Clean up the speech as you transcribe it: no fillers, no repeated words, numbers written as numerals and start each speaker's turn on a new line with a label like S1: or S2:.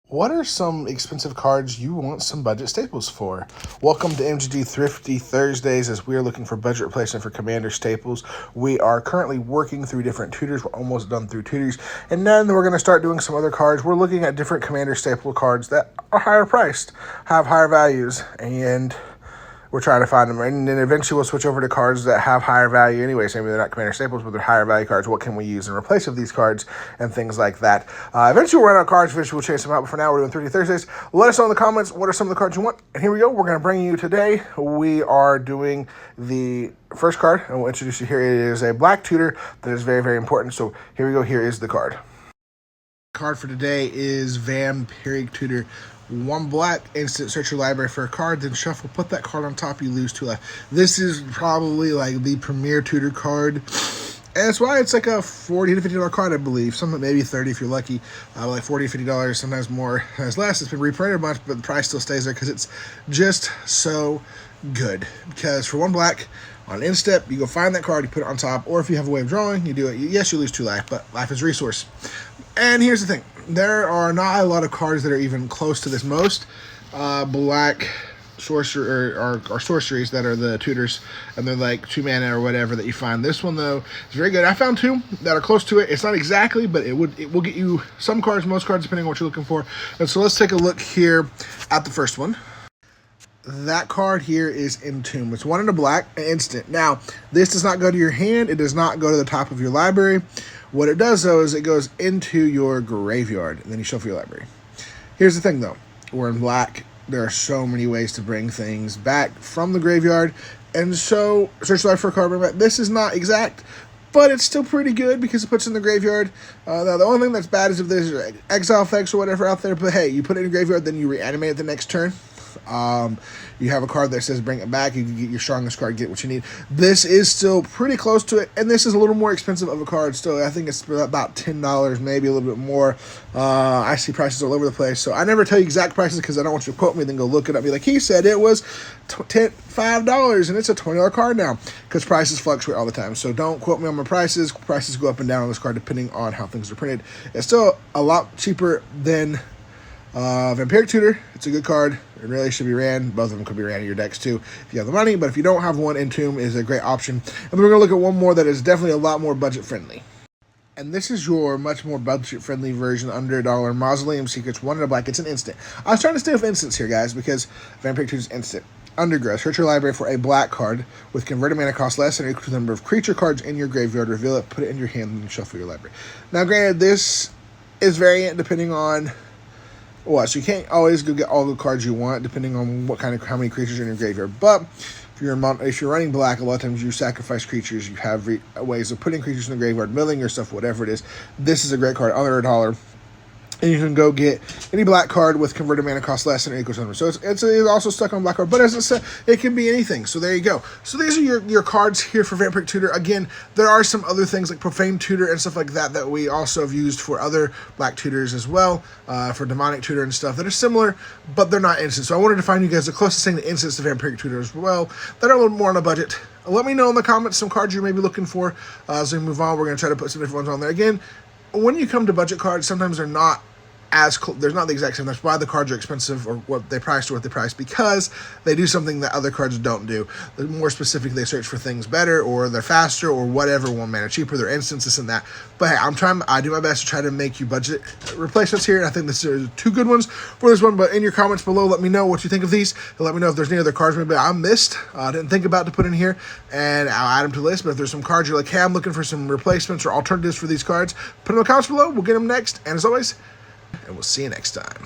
S1: What are some expensive cards you want some budget staples for? Welcome to MTG Thrifty Thursdays as we are looking for budget replacement for Commander staples. We are currently working through different tutors. We're almost done through tutors. And then we're going to start doing some other cards. We're looking at different Commander staple cards that are higher priced, have higher values, and we're trying to find them. And then eventually we'll switch over to cards that have higher value anyway. So maybe they're not Commander staples, but they're higher value cards. What can we use in replace of these cards and things like that. Eventually we'll run out of cards. Eventually we'll chase them out. But for now, we're doing 30 Thursdays. Let us know in the comments what are some of the cards you want. And here we go. We're going to bring you today. We are doing the first card. And we'll introduce you here. It is a black tutor that is very, very important. So here we go. Here is the card. Card for today is Vampiric Tutor. 1 black, instant, search your library for a card, then shuffle, put that card on top, you lose 2 life. This is probably like the premier tutor card, and that's why it's like a $40 to $50 card, I believe. Some maybe 30 if you're lucky, like $40 to $50, sometimes more, sometimes less. It's been reprinted a bunch, but the price still stays there because it's just so good. Because for 1 black, on end step, you go find that card, you put it on top, or if you have a way of drawing, you do it. Yes, you lose 2 life, but life is a resource. And here's the thing. There are not a lot of cards that are even close to this. Most black sorcerer or sorceries that are the tutors, and they're like 2 mana or whatever that you find. This one though is very good. I found 2 that are close to it. It's not exactly, but it will get you some cards, most cards, depending on what you're looking for. And so let's take a look here at the first one. That card here is Entomb. It's 1 in a black, an instant. Now, this does not go to your hand. It does not go to the top of your library. What it does, though, is it goes into your graveyard, and then you shuffle your library. Here's the thing, though. We're in black. There are so many ways to bring things back from the graveyard, and so search life for a card. This is not exact, but it's still pretty good because it puts it in the graveyard. Now, the only thing that's bad is if there's exile effects or whatever out there, but hey, you put it in the graveyard, then you reanimate it the next turn. You have a card that says bring it back. You can get your strongest card, get what you need. This is still pretty close to it, and this is a little more expensive of a card still. I think it's about $10, maybe a little bit more. I see prices all over the place, so I never tell you exact prices because I don't want you to quote me, then go look it up. Be like, he said it was $5, and it's a $20 card now, because prices fluctuate all the time. So don't quote me on my prices. Prices go up and down on this card depending on how things are printed. It's still a lot cheaper than Vampiric Tutor. It's a good card. It really should be ran. Both of them could be ran in your decks too if you have the money, but if you don't have one, Entomb is a great option. And then we're going to look at one more that is definitely a lot more budget friendly. And this is your much more budget friendly version, under $1. Mausoleum Secrets, 1 in a black. It's an instant. I was trying to stay with instants here, guys, because Vampiric Tutor is instant. Undergrowth. Search your library for a black card with converted mana cost less than or equal to the number of creature cards in your graveyard. Reveal it, put it in your hand, and shuffle your library. Now, granted, this is variant depending on what, so you can't always go get all the cards you want depending on how many creatures are in your graveyard. But if you're running black, a lot of times you sacrifice creatures. You have ways of putting creatures in the graveyard, milling your stuff, whatever it is. This is a great card, under $1. And you can go get any black card with converted mana cost less than or equal to number. So it's also stuck on black card, but as I said, it can be anything. So there you go. So these are your cards here for Vampiric Tutor. Again, there are some other things like Profane Tutor and stuff like that we also have used for other black tutors as well, for Demonic Tutor and stuff that are similar, but they're not instant. So I wanted to find you guys the closest thing to instants to Vampiric Tutor as well that are a little more on a budget. Let me know in the comments some cards you may be looking for. As we move on, we're going to try to put some different ones on there. Again, when you come to budget cards, sometimes they're not there's not the exact same. That's why the cards are expensive, or what they price, because they do something that other cards don't do. The more specific, they search for things better, or they're faster, or whatever, 1 mana cheaper, they're instants, this and that. But hey, I do my best to try to make you budget replacements here, and I think this is 2 good ones for this one. But in your comments below, let me know what you think of these, and let me know if there's any other cards maybe I missed, didn't think about to put in here, and I'll add them to the list. But if there's some cards you're like, hey, I'm looking for some replacements or alternatives for these cards, put them in the comments below. We'll get them next, and as always, and we'll see you next time.